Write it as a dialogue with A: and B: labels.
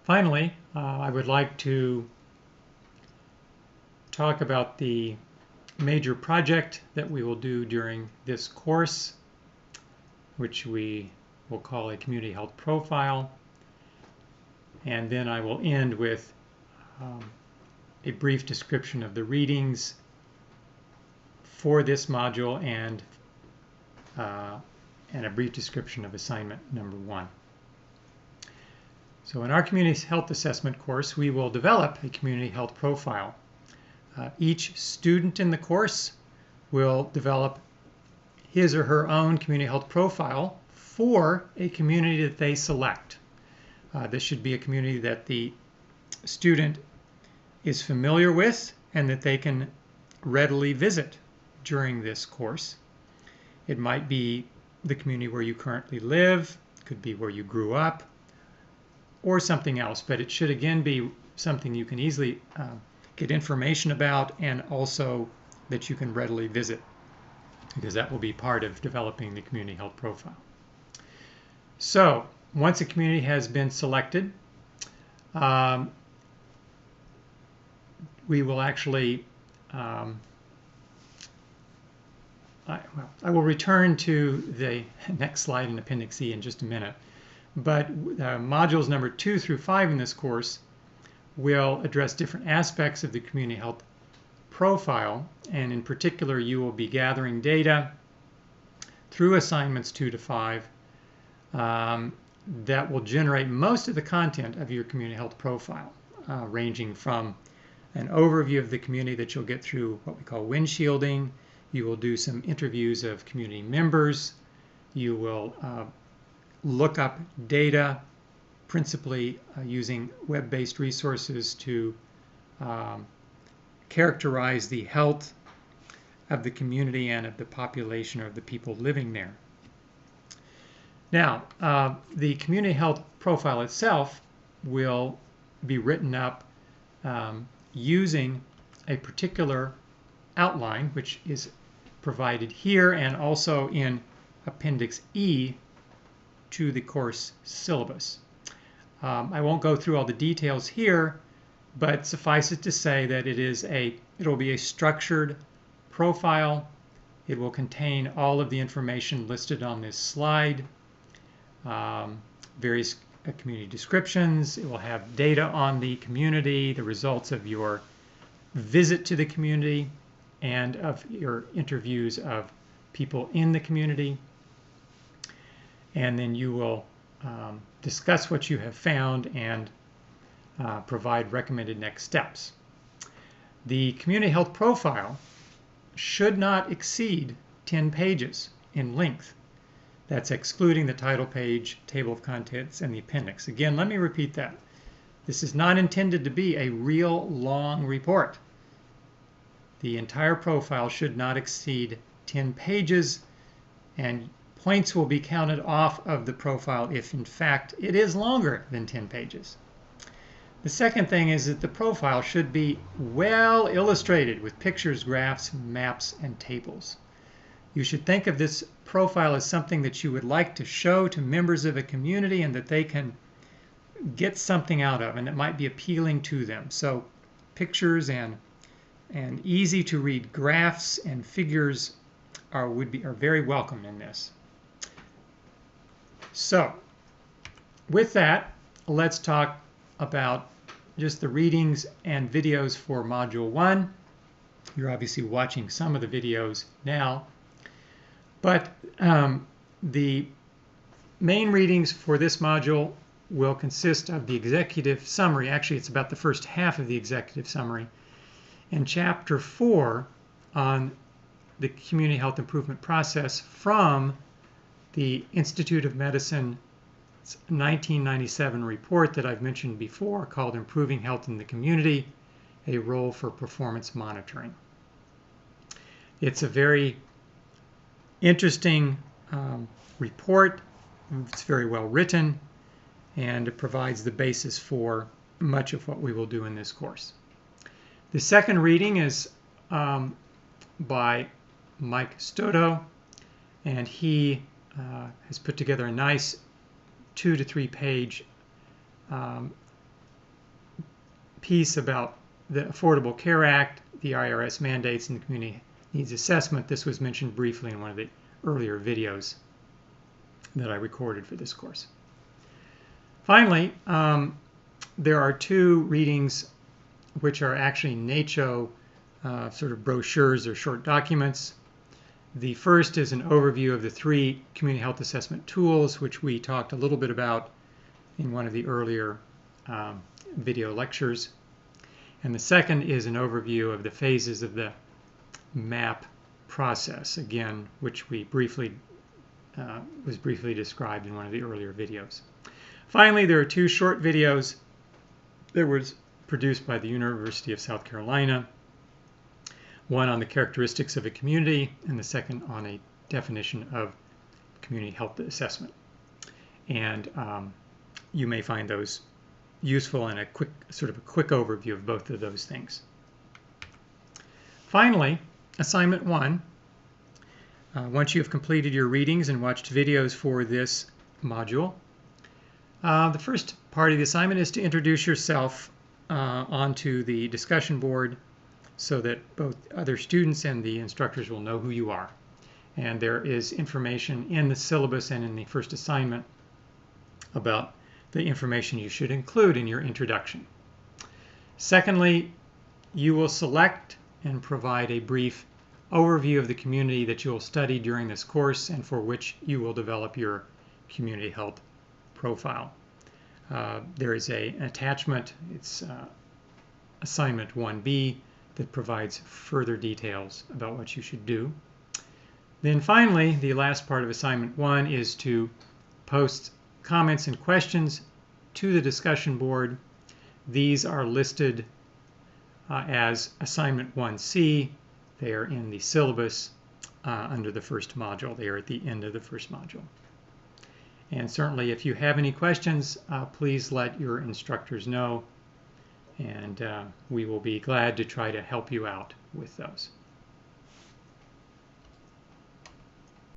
A: Finally, I would like to talk about the major project that we will do during this course, which we will call a community health profile. And then I will end with a brief description of the readings for this module and a brief description of assignment number 1. So in our community health assessment course, we will develop a community health profile. Each student in the course will develop his or her own community health profile for a community that they select. This should be a community that the student is familiar with and that they can readily visit during this course. It might be the community where you currently live, could be where you grew up, or something else, but it should again be something you can easily get information about and also that you can readily visit, because that will be part of developing the community health profile. So once a community has been selected, we will actually I will return to the next slide in Appendix E in just a minute, but modules number 2 through 5 in this course will address different aspects of the community health profile, and in particular you will be gathering data through assignments 2 to 5 that will generate most of the content of your community health profile, ranging from an overview of the community that you'll get through what we call windshielding. You will do some interviews of community members. You will look up data, principally using web-based resources to characterize the health of the community and of the population or of the people living there. Now, the community health profile itself will be written up using a particular outline, which is provided here and also in Appendix E to the course syllabus. I won't go through all the details here, but suffice it to say that it'll be a structured profile. It will contain all of the information listed on this slide, various community descriptions. It will have data on the community, the results of your visit to the community, and of your interviews of people in the community. And then you will discuss what you have found and provide recommended next steps. The community health profile should not exceed 10 pages in length. That's excluding the title page, table of contents, and the appendix. Again, let me repeat that. This is not intended to be a real long report. The entire profile should not exceed 10 pages, and points will be counted off of the profile if in fact it is longer than 10 pages. The second thing is that the profile should be well illustrated with pictures, graphs, maps, and tables. You should think of this profile as something that you would like to show to members of a community and that they can get something out of, and it might be appealing to them. So pictures and easy to read graphs and figures are very welcome in this. So with that, let's talk about just the readings and videos for Module 1. You're obviously watching some of the videos now, but the main readings for this module will consist of the executive summary. Actually, it's about the first half of the executive summary, and Chapter 4 on the community health improvement process from the Institute of Medicine's 1997 report that I've mentioned before, called Improving Health in the Community, a Role for Performance Monitoring. It's a very interesting report. It's very well written, and it provides the basis for much of what we will do in this course. The second reading is by Mike Stoto, and he has put together a nice 2 to 3 page piece about the Affordable Care Act, the IRS mandates, and the community needs assessment. This was mentioned briefly in one of the earlier videos that I recorded for this course. Finally, there are 2 readings which are actually NACCHO sort of brochures or short documents. The first is an overview of the 3 community health assessment tools, which we talked a little bit about in one of the earlier video lectures. And the second is an overview of the phases of the MAP process, again, which we was briefly described in one of the earlier videos. Finally, there are 2 short videos that were produced by the University of South Carolina, one on the characteristics of a community and the second on a definition of community health assessment. And you may find those useful in a quick overview of both of those things. Finally, assignment 1. Once you have completed your readings and watched videos for this module, the first part of the assignment is to introduce yourself onto the discussion board so that both other students and the instructors will know who you are. And there is information in the syllabus and in the first assignment about the information you should include in your introduction. Secondly, you will select and provide a brief overview of the community that you will study during this course and for which you will develop your community health profile. There is an attachment, it's assignment 1B, that provides further details about what you should do. Then finally, the last part of assignment 1 is to post comments and questions to the discussion board. These are listed as assignment 1C. They are in the syllabus under the first module. They are at the end of the first module. And certainly if you have any questions, please let your instructors know, and we will be glad to try to help you out with those.